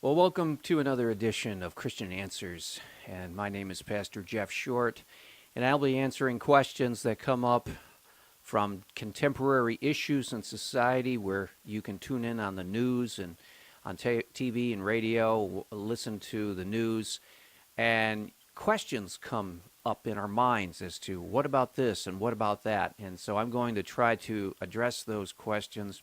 Well, welcome to another edition of Christian Answers, and my name is Pastor Jeff Short, and I'll be answering questions that come up from contemporary issues in society where you can tune in on the news and on TV and radio, listen to the news, and questions come up in our minds as to what about this and what about that, and so I'm going to try to address those questions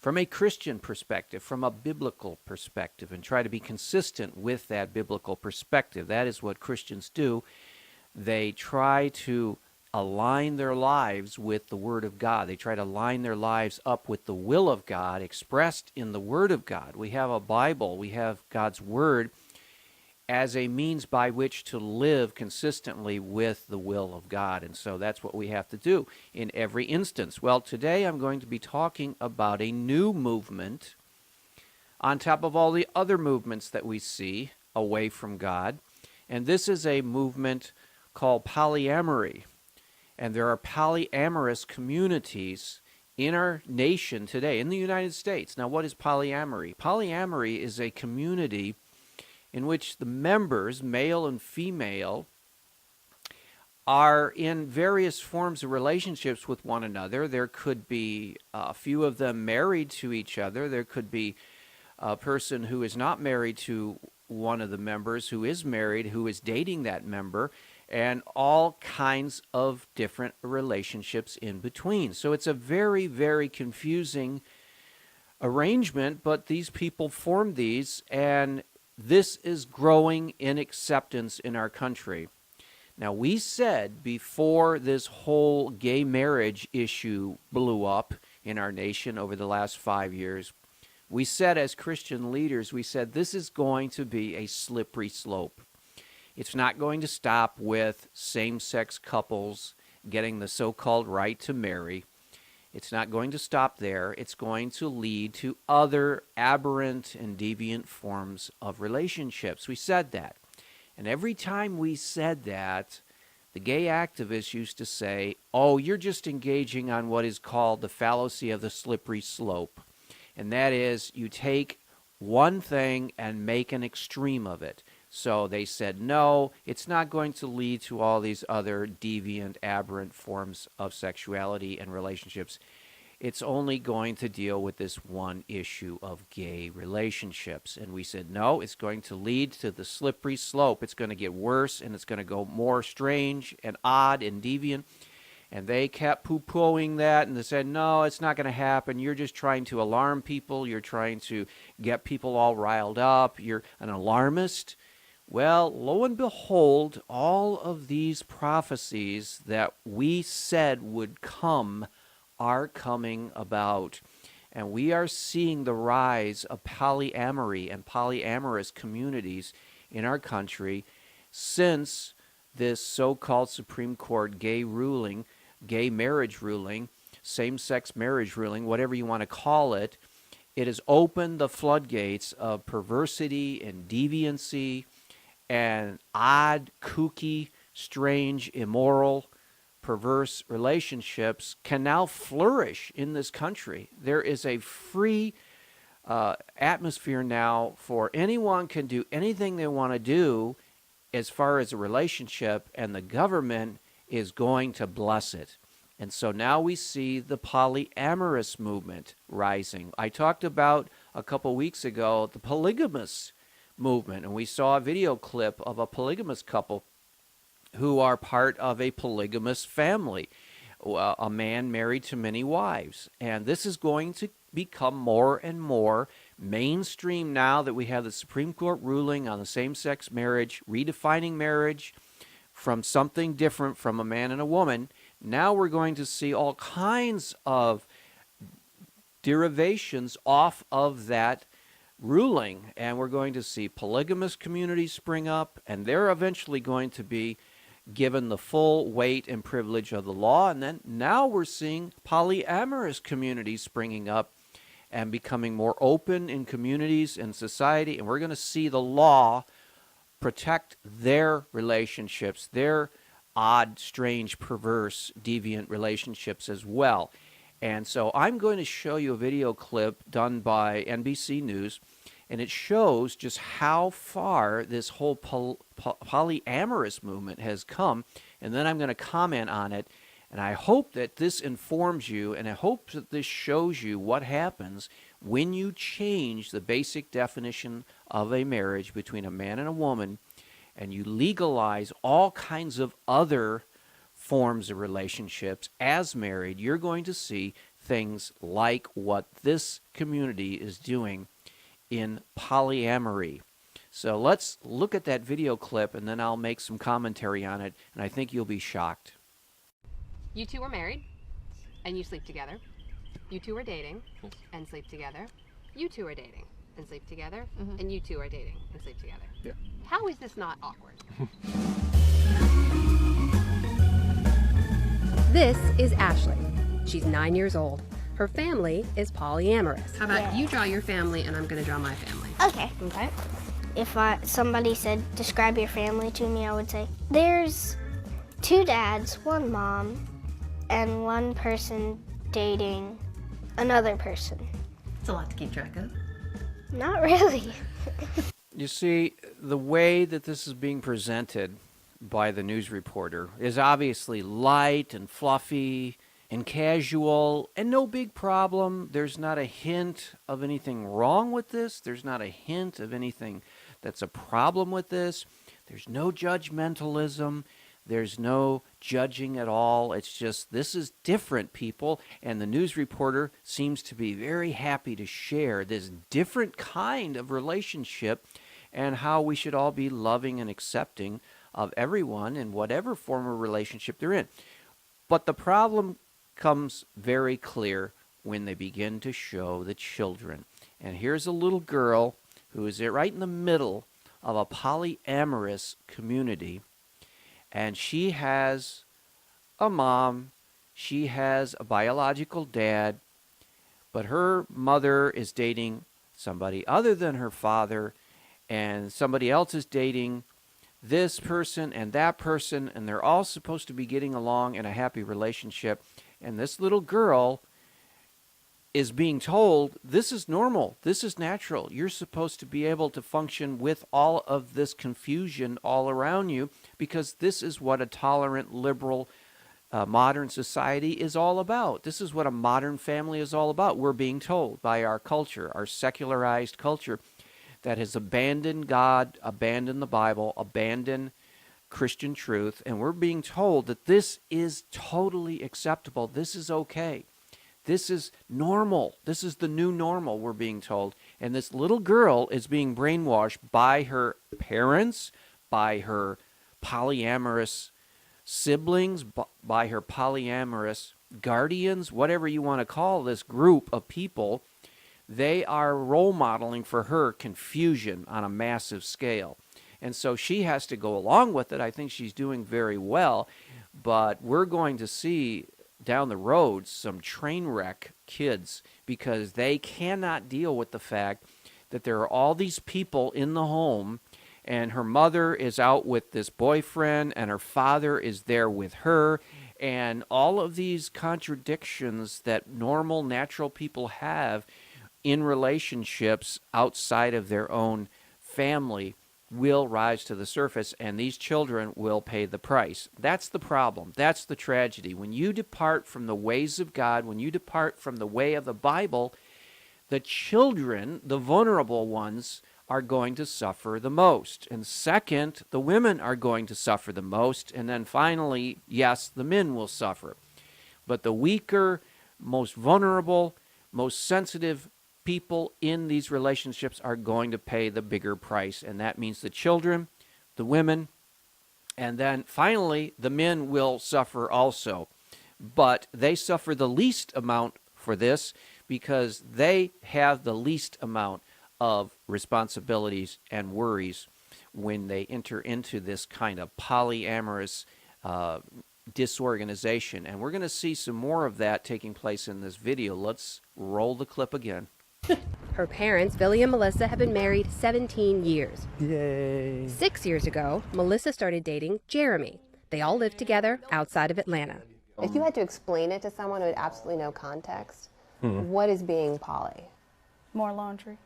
from a Christian perspective, from a biblical perspective, and try to be consistent with that biblical perspective. That is what Christians do. They try to align their lives with the Word of God. They try to line their lives up with the will of God expressed in the Word of God. We have a Bible. We have God's Word as a means by which to live consistently with the will of God. And so that's what we have to do in every instance. Well, today I'm going to be talking about a new movement on top of all the other movements that we see away from God. And this is a movement called polyamory. And there are polyamorous communities in our nation today, in the United States. Now, what is polyamory? Polyamory is a community in which the members, male and female, are in various forms of relationships with one another. There could be a few of them married to each other. There could be a person who is not married to one of the members, who is married, who is dating that member, and all kinds of different relationships in between. So it's a very, very confusing arrangement, but these people form these, and this is growing in acceptance in our country. Now, we said before this whole gay marriage issue blew up in our nation over the last 5 years, we said as Christian leaders, we said this is going to be a slippery slope. It's not going to stop with same-sex couples getting the so-called right to marry. It's not going to stop there. It's going to lead to other aberrant and deviant forms of relationships. We said that. And every time we said that, the gay activists used to say, oh, you're just engaging on what is called the fallacy of the slippery slope. And that is, you take one thing and make an extreme of it. So they said, no, it's not going to lead to all these other deviant, aberrant forms of sexuality and relationships. It's only going to deal with this one issue of gay relationships. And we said, no, it's going to lead to the slippery slope. It's going to get worse, and it's going to go more strange and odd and deviant. And they kept poo-pooing that, and they said, no, it's not going to happen. You're just trying to alarm people. You're trying to get people all riled up. You're an alarmist. Well, lo and behold, all of these prophecies that we said would come are coming about. And we are seeing the rise of polyamory and polyamorous communities in our country since this so-called Supreme Court gay marriage ruling, same-sex marriage ruling, whatever you want to call it. It has opened the floodgates of perversity and deviancy and odd, kooky, strange, immoral, perverse relationships can now flourish in this country. There is a free atmosphere now for anyone can do anything they want to do as far as a relationship, and the government is going to bless it. And so now we see the polyamorous movement rising. I talked about a couple weeks ago the polygamous movement, and we saw a video clip of a polygamous couple who are part of a polygamous family, a man married to many wives. And this is going to become more and more mainstream now that we have the Supreme Court ruling on the same-sex marriage, redefining marriage from something different from a man and a woman. Now we're going to see all kinds of derivations off of that ruling, and we're going to see polygamous communities spring up, and they're eventually going to be given the full weight and privilege of the law. And then now we're seeing polyamorous communities springing up and becoming more open in communities and society, and we're going to see the law protect their relationships, their odd, strange, perverse, deviant relationships as well. And so I'm going to show you a video clip done by NBC News, And it shows just how far this whole polyamorous movement has come. And then I'm going to comment on it. And I hope that this informs you, and I hope that this shows you what happens when you change the basic definition of a marriage between a man and a woman, and you legalize all kinds of other forms of relationships as married. You're going to see things like what this community is doing in polyamory. So let's look at that video clip, and then I'll make some commentary on it, and I think you'll be shocked. You two are married, and you sleep together. You two are dating, and sleep together. You two are dating, and sleep together. And you two are dating, and sleep together. Yeah. How is this not awkward? This is Ashley. She's 9 years old. Her family is polyamorous. How about you draw your family, and I'm going to draw my family. Okay. Okay? If somebody said, describe your family to me, I would say, there's 2 dads, 1 mom, and 1 person dating another person. It's a lot to keep track of. Not really. You see, the way that this is being presented by the news reporter is obviously light and fluffy and casual and no big problem. There's not a hint of anything wrong with this. There's not a hint of anything that's a problem with this. There's no judgmentalism. There's no judging at all. It's just, this is different, people. And the news reporter seems to be very happy to share this different kind of relationship and how we should all be loving and accepting of everyone in whatever form of relationship they're in. But the problem comes very clear when they begin to show the children. And here's a little girl who is right in the middle of a polyamorous community. And she has a mom, she has a biological dad, but her mother is dating somebody other than her father, and somebody else is dating this person and that person, and they're all supposed to be getting along in a happy relationship. And this little girl is being told, this is normal, this is natural. You're supposed to be able to function with all of this confusion all around you, because this is what a tolerant, liberal, modern society is all about. This is what a modern family is all about. We're being told by our culture, our secularized culture, that has abandoned God, abandoned the Bible, abandoned Christian truth, and we're being told that this is totally acceptable. This is okay. This is normal. This is the new normal, we're being told. And this little girl is being brainwashed by her parents, by her polyamorous siblings, by her polyamorous guardians, whatever you want to call this group of people. They are role modeling for her confusion on a massive scale. And so she has to go along with it. I think she's doing very well. But we're going to see down the road some train wreck kids, because they cannot deal with the fact that there are all these people in the home, and her mother is out with this boyfriend, and her father is there with her, and all of these contradictions that normal, natural people have in relationships outside of their own family will rise to the surface, and these children will pay the price. That's the problem. That's the tragedy. When you depart from the ways of God, when you depart from the way of the Bible, the children, the vulnerable ones, are going to suffer the most. And second, the women are going to suffer the most. And then finally, yes, the men will suffer. But the weaker, most vulnerable, most sensitive people in these relationships are going to pay the bigger price, and that means the children, the women, and then finally the men will suffer also. But they suffer the least amount for this because they have the least amount of responsibilities and worries when they enter into this kind of polyamorous disorganization. And we're going to see some more of that taking place in this video. Let's roll the clip again. Her parents, Billy and Melissa, have been married 17 years. Yay. 6 years ago, Melissa started dating Jeremy. They all live together outside of Atlanta. If you had to explain it to someone with absolutely no context, what is being poly? More laundry.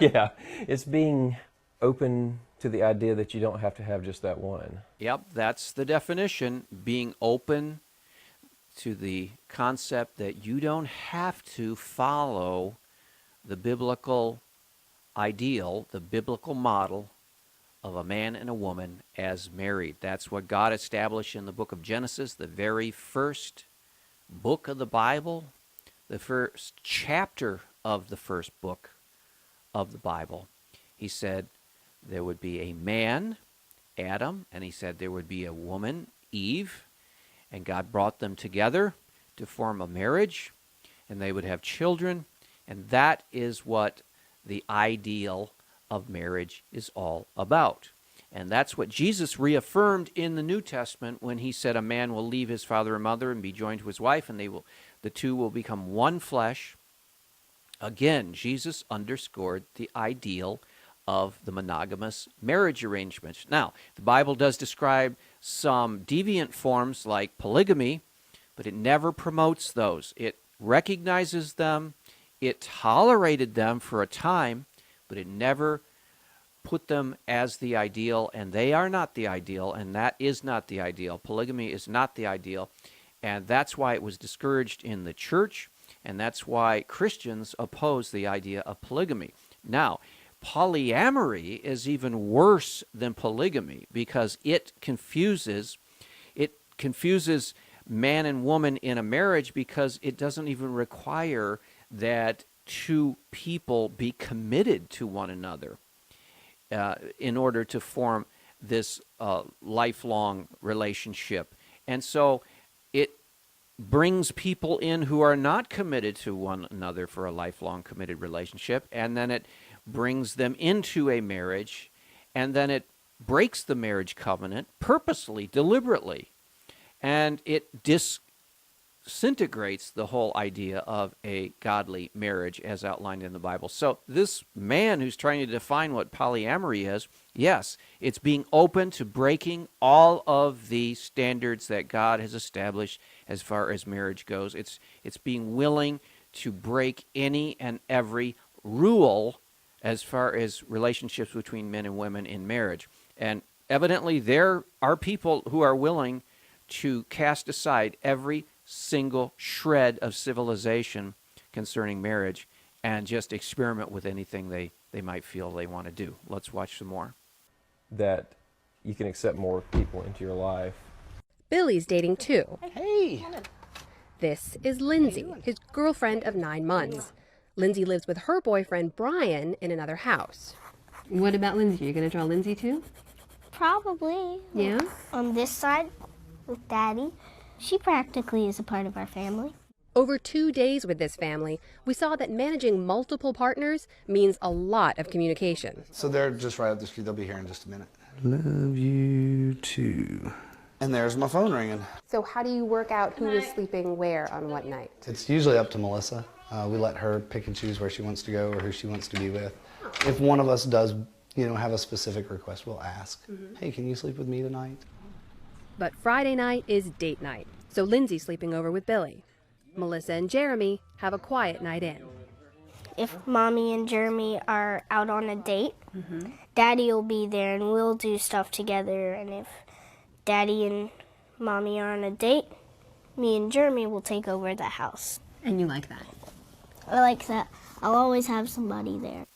Yeah, it's being open to the idea that you don't have to have just that one. Yep, that's the definition, being open to the concept that you don't have to follow the biblical ideal, the biblical model of a man and a woman as married. That's what God established in the book of Genesis, the very first book of the Bible, the first chapter of the first book of the Bible. He said there would be a man, Adam, and he said there would be a woman, Eve, and God brought them together to form a marriage, and they would have children, and that is what the ideal of marriage is all about. And that's what Jesus reaffirmed in the New Testament when he said a man will leave his father and mother and be joined to his wife, and the two will become one flesh. Again, Jesus underscored the ideal of the monogamous marriage arrangement. Now, the Bible does describe some deviant forms like polygamy, but it never promotes those. It recognizes them, it tolerated them for a time, but it never put them as the ideal, and they are not the ideal, and that is not the ideal. Polygamy is not the ideal, and that's why it was discouraged in the church, and that's why Christians oppose the idea of polygamy. Now, polyamory is even worse than polygamy because it confuses man and woman in a marriage because it doesn't even require that two people be committed to one another in order to form this lifelong relationship. And so it brings people in who are not committed to one another for a lifelong committed relationship, and then it brings them into a marriage, and then it breaks the marriage covenant purposely, deliberately, and it disintegrates the whole idea of a godly marriage as outlined in the Bible. So this man who's trying to define what polyamory is, yes, it's being open to breaking all of the standards that God has established as far as marriage goes. It's being willing to break any and every rule as far as relationships between men and women in marriage. And evidently there are people who are willing to cast aside every single shred of civilization concerning marriage and just experiment with anything they might feel they want to do. Let's watch some more. That you can accept more people into your life. Billy's dating too. Hey! This is Lindsay, his girlfriend of 9 months. Lindsay lives with her boyfriend Brian in another house. What about Lindsay? Are you going to draw Lindsay too? Probably. Yeah? On this side with Daddy. She practically is a part of our family. Over 2 days with this family, we saw that managing multiple partners means a lot of communication. So they're just right up the street. They'll be here in just a minute. Love you too. And there's my phone ringing. So how do you work out who is sleeping where on what night? It's usually up to Melissa. We let her pick and choose where she wants to go or who she wants to be with. If one of us does, have a specific request, we'll ask, hey, can you sleep with me tonight? But Friday night is date night, so Lindsay's sleeping over with Billy. Melissa and Jeremy have a quiet night in. If Mommy and Jeremy are out on a date, Daddy will be there and we'll do stuff together. And if Daddy and Mommy are on a date, me and Jeremy will take over the house. And you like that? I like that. I'll always have somebody there.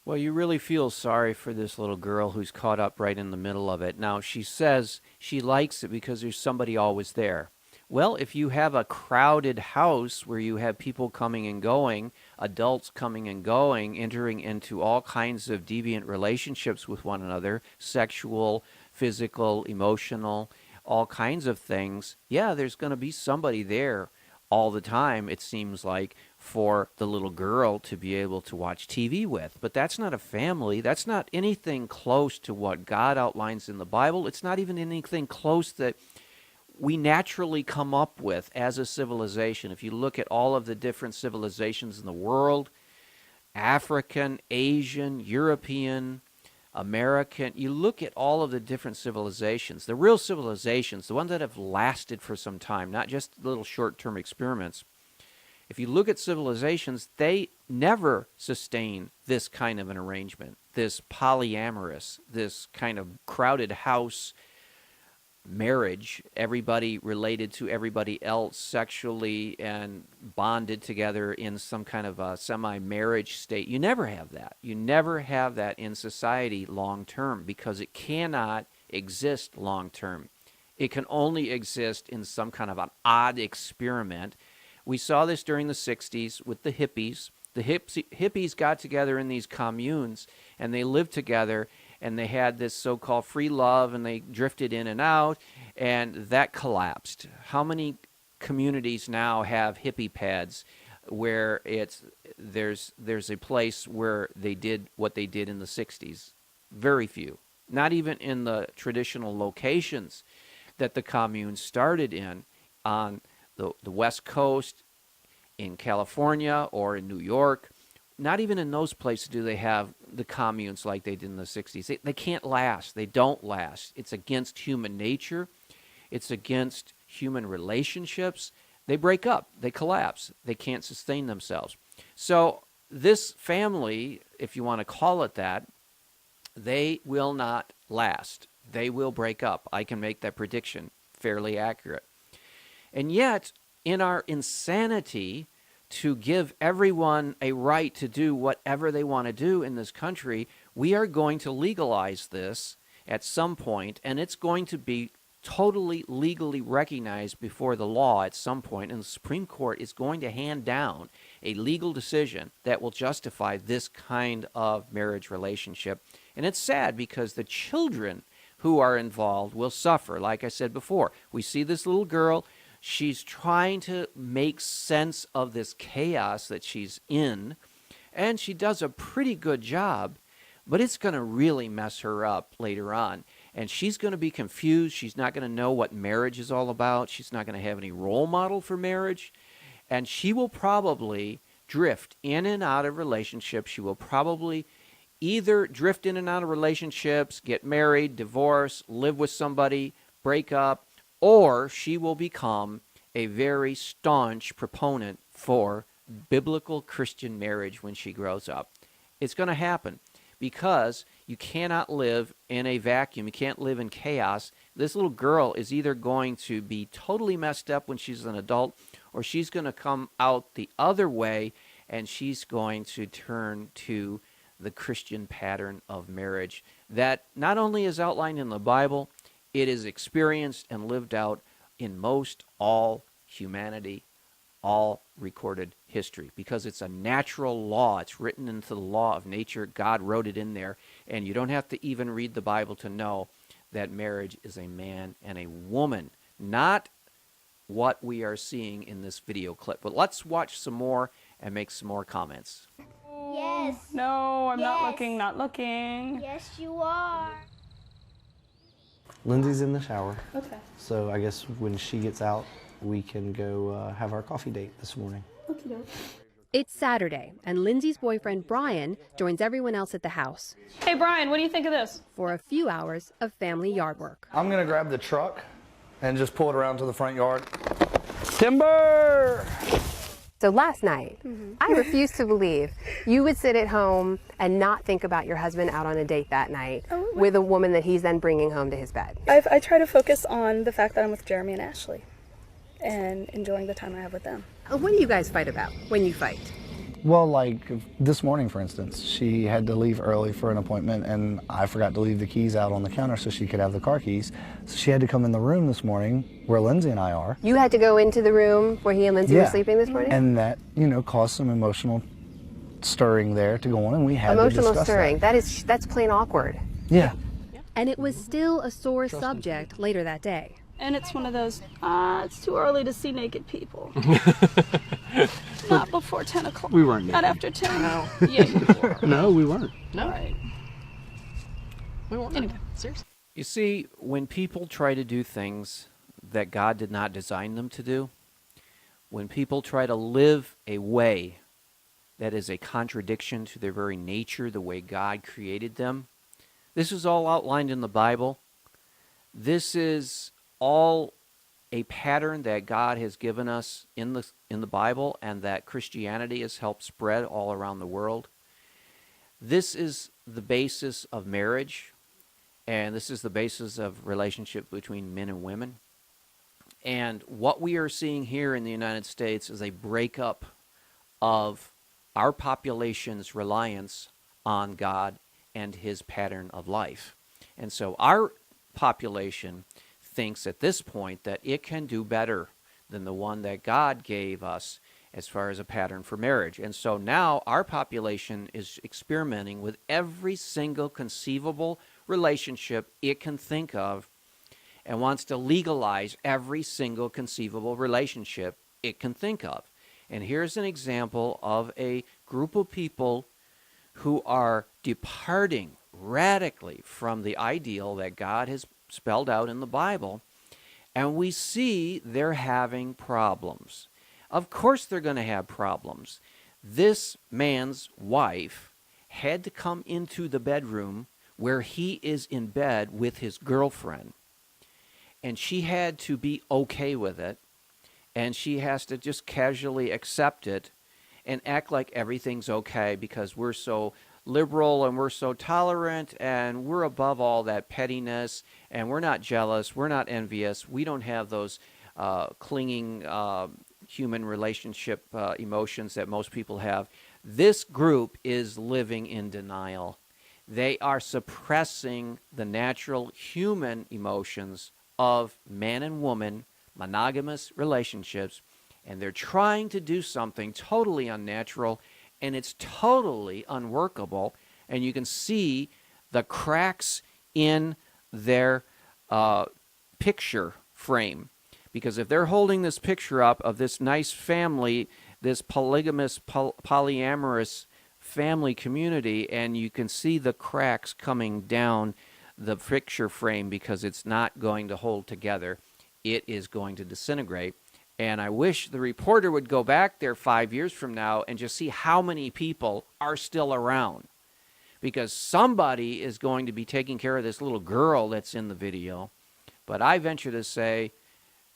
Well, you really feel sorry for this little girl who's caught up right in the middle of it. Now, she says she likes it because there's somebody always there. Well, if you have a crowded house where you have people coming and going, adults coming and going, entering into all kinds of deviant relationships with one another, sexual, physical, emotional, all kinds of things, yeah, there's going to be somebody there all the time, it seems like, for the little girl to be able to watch TV with. But that's not a family. That's not anything close to what God outlines in the Bible. It's not even anything close that we naturally come up with as a civilization. If you look at all of the different civilizations in the world, African, Asian, European, American, you look at all of the different civilizations, the real civilizations, the ones that have lasted for some time, not just little short-term experiments. If you look at civilizations, they never sustain this kind of an arrangement, this polyamorous, this kind of crowded house marriage, everybody related to everybody else sexually and bonded together in some kind of a semi-marriage state. You never have that. You never have that in society long term, because it cannot exist long term. It can only exist in some kind of an odd experiment. We saw this during the 60s with the hippies. The hippies got together in these communes, and they lived together, and they had this so-called free love, and they drifted in and out, and that collapsed. How many communities now have hippie pads where there's a place where they did what they did in the 60s? Very few. Not even in the traditional locations that the communes started in on the West Coast, in California or in New York. Not even in those places do they have the communes like they did in the 60s. They can't last. They don't last. It's against human nature. It's against human relationships. They break up. They collapse. They can't sustain themselves. So this family, if you want to call it that, they will not last. They will break up. I can make that prediction fairly accurate. And yet, in our insanity to give everyone a right to do whatever they want to do in this country, we are going to legalize this at some point, and it's going to be totally legally recognized before the law at some point, and the Supreme Court is going to hand down a legal decision that will justify this kind of marriage relationship. And it's sad because the children who are involved will suffer. Like I said before, we see this little girl. She's trying to make sense of this chaos that she's in, and she does a pretty good job, but it's going to really mess her up later on. And she's going to be confused. She's not going to know what marriage is all about. She's not going to have any role model for marriage. And she will probably drift in and out of relationships. She will probably either drift in and out of relationships, get married, divorce, live with somebody, break up, or she will become a very staunch proponent for biblical Christian marriage when she grows up. It's going to happen because you cannot live in a vacuum. You can't live in chaos. This little girl is either going to be totally messed up when she's an adult, or she's going to come out the other way, and she's going to turn to the Christian pattern of marriage that not only is outlined in the Bible, it is experienced and lived out in most all humanity, all recorded history, because it's a natural law. It's written into the law of nature. God wrote it in there, and you don't have to even read the Bible to know that marriage is a man and a woman, not what we are seeing in this video clip. But let's watch some more and make some more comments. Yes. No, I'm not Yes. looking, not looking. Yes, you are. Lindsay's in the shower. Okay. So I guess when she gets out, we can go have our coffee date this morning. It's Saturday, and Lindsay's boyfriend Brian joins everyone else at the house Hey, Brian, what do you think of this? for a few hours of family yard work. I'm gonna grab the truck and just pull it around to the front yard. Timber! So last night, I refused to believe you would sit at home and not think about your husband out on a date that night with a woman that he's then bringing home to his bed. I try to focus on the fact that I'm with Jeremy and Ashley and enjoying the time I have with them. What do you guys fight about when you fight? Well, like this morning, for instance, she had to leave early for an appointment, and I forgot to leave the keys out on the counter so she could have the car keys. So she had to come in the room this morning where Lindsay and I are. You had to go into the room where he and Lindsay were sleeping this morning? And that, caused some emotional stirring there to go on, and we had to Emotional discuss stirring. That's plain awkward. Yeah. And it was still a sore subject later that day. And it's one of those, it's too early to see naked people. Not before 10 o'clock. We weren't Not naked. after 10. No. Yeah, you were. No, we weren't. No. Right. We won't. Anyway. Seriously. You see, when people try to do things that God did not design them to do, when people try to live a way that is a contradiction to their very nature, the way God created them, this is all outlined in the Bible. This is all a pattern that God has given us in the Bible and that Christianity has helped spread all around the world. This is the basis of marriage, and this is the basis of relationship between men and women. And what we are seeing here in the United States is a breakup of our population's reliance on God and his pattern of life. And so our population thinks at this point that it can do better than the one that God gave us as far as a pattern for marriage. And so now our population is experimenting with every single conceivable relationship it can think of and wants to legalize every single conceivable relationship it can think of. And here's an example of a group of people who are departing radically from the ideal that God has spelled out in the Bible, and we see they're having problems. Of course they're going to have problems. This man's wife had to come into the bedroom where he is in bed with his girlfriend, and she had to be okay with it, and she has to just casually accept it and act like everything's okay because we're so liberal and we're so tolerant and we're above all that pettiness and we're not jealous, we're not envious, we don't have those clinging human relationship emotions that most people have. This group is living in denial. They are suppressing the natural human emotions of man and woman, monogamous relationships, and they're trying to do something totally unnatural, and it's totally unworkable, and you can see the cracks in their picture frame. Because if they're holding this picture up of this nice family, this polygamous, polyamorous family community, and you can see the cracks coming down the picture frame because it's not going to hold together. It is going to disintegrate. And I wish the reporter would go back there 5 years from now and just see how many people are still around. Because somebody is going to be taking care of this little girl that's in the video. But I venture to say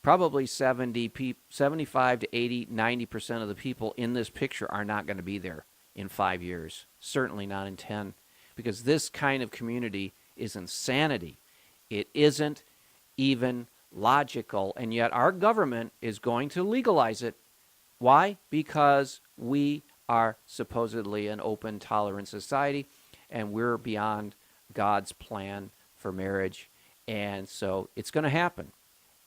probably 75 to 80, 90% of the people in this picture are not going to be there in 5 years. Certainly not in 10. Because this kind of community is insanity. It isn't even logical, and yet our government is going to legalize it. Why? Because we are supposedly an open, tolerant society, and we're beyond God's plan for marriage, and so it's going to happen.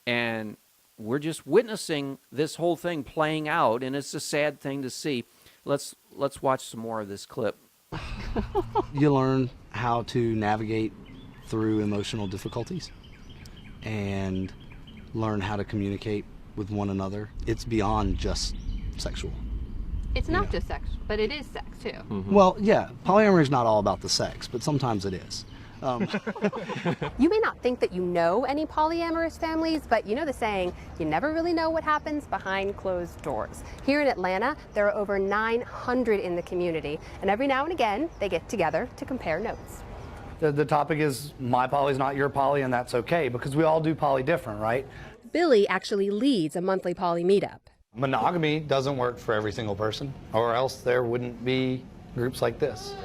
And we're just witnessing this whole thing playing out, and it's a sad thing to see. Let's watch some more of this clip. You learn how to navigate through emotional difficulties and learn how to communicate with one another. It's beyond just sexual. It's not just sex, but it is sex too. Mm-hmm. Well, yeah, polyamory is not all about the sex, but sometimes it is. You may not think that you know any polyamorous families, but you know the saying, you never really know what happens behind closed doors. Here in Atlanta, there are over 900 in the community, and every now and again, they get together to compare notes. The topic is my poly's not your poly, and that's okay because we all do poly different, right? Billy actually leads a monthly poly meetup. Monogamy doesn't work for every single person, or else there wouldn't be groups like this.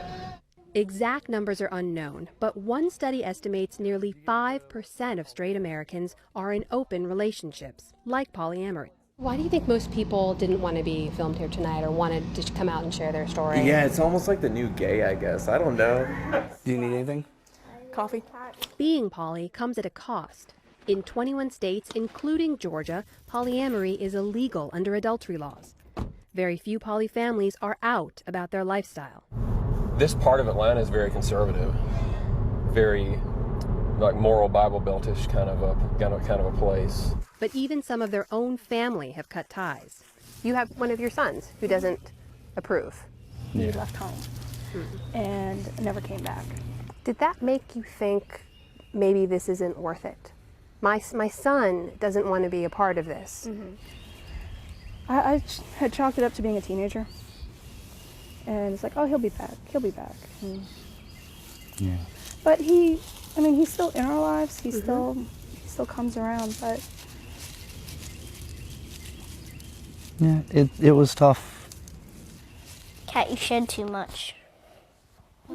Exact numbers are unknown, but one study estimates nearly 5% of straight Americans are in open relationships, like polyamory. Why do you think most people didn't want to be filmed here tonight or wanted to come out and share their story? Yeah, it's almost like the new gay, I guess. I don't know. Do you need anything? Coffee. Being poly comes at a cost. In 21 states, including Georgia, polyamory is illegal under adultery laws. Very few poly families are out about their lifestyle. This part of Atlanta is very conservative, very like moral Bible Belt-ish kind of a place. But even some of their own family have cut ties. You have one of your sons who doesn't approve. He left home and never came back. Did that make you think maybe this isn't worth it? My son doesn't want to be a part of this. Mm-hmm. I had chalked it up to being a teenager. And it's like, oh, he'll be back. He'll be back. Yeah. But he's still in our lives. He still comes around. But Yeah, it was tough. Cat, you shed too much.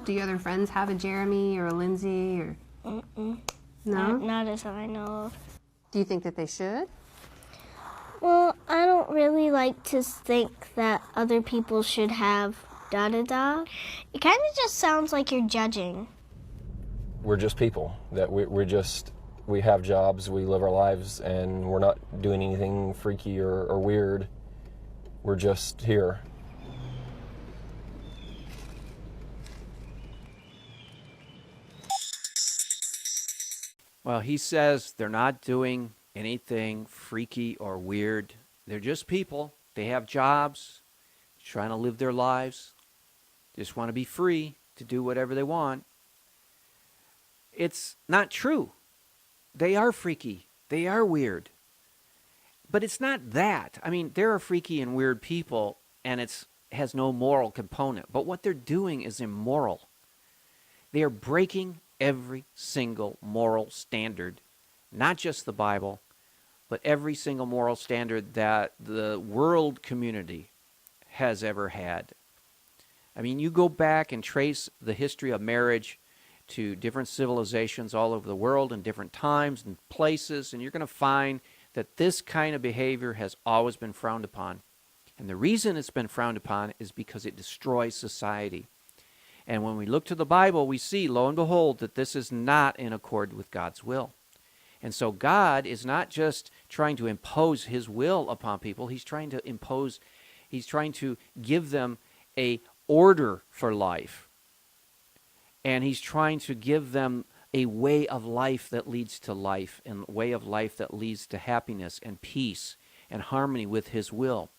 Do your other friends have a Jeremy or a Lindsay or? Mm-mm. No? Not as I know of. Do you think that they should? Well, I don't really like to think that other people should have da-da-da. It kind of just sounds like you're judging. We're just people. That we have jobs, we live our lives, and we're not doing anything freaky or weird. We're just here. Well, he says they're not doing anything freaky or weird. They're just people. They have jobs, trying to live their lives, just want to be free to do whatever they want. It's not true. They are freaky. They are weird. But it's not that. I mean, there are freaky and weird people, and it has no moral component. But what they're doing is immoral. They are breaking every single moral standard, not just the Bible, but every single moral standard that the world community has ever had. I mean, you go back and trace the history of marriage to different civilizations all over the world in different times and places, and you're going to find that this kind of behavior has always been frowned upon. And the reason it's been frowned upon is because it destroys society. And when we look to the Bible, we see, lo and behold, that this is not in accord with God's will. And so God is not just trying to impose his will upon people. He's trying to give them a order for life. And he's trying to give them a way of life that leads to life, and a way of life that leads to happiness and peace and harmony with his will.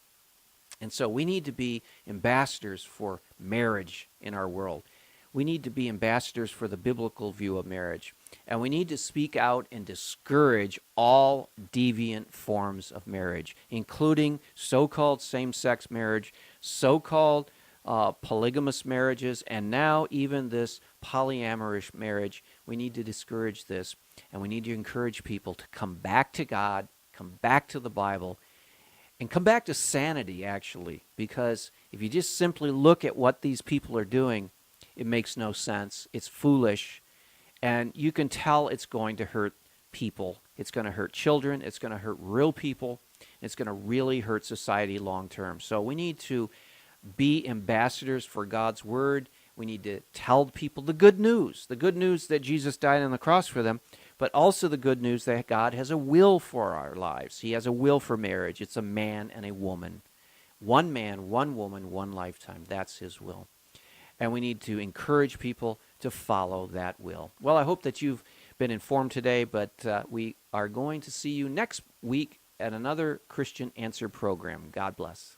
And so we need to be ambassadors for marriage in our world. We need to be ambassadors for the biblical view of marriage. And we need to speak out and discourage all deviant forms of marriage, including so-called same-sex marriage, so-called polygamous marriages, and now even this polyamorous marriage. We need to discourage this, and we need to encourage people to come back to God, come back to the Bible, and come back to sanity, actually, because if you just simply look at what these people are doing, it makes no sense. It's foolish, and you can tell it's going to hurt people. It's going to hurt children. It's going to hurt real people. It's going to really hurt society long term. So we need to be ambassadors for God's word. We need to tell people the good news that Jesus died on the cross for them, but also the good news that God has a will for our lives. He has a will for marriage. It's a man and a woman. One man, one woman, one lifetime. That's his will. And we need to encourage people to follow that will. Well, I hope that you've been informed today, but we are going to see you next week at another Christian Answer program. God bless.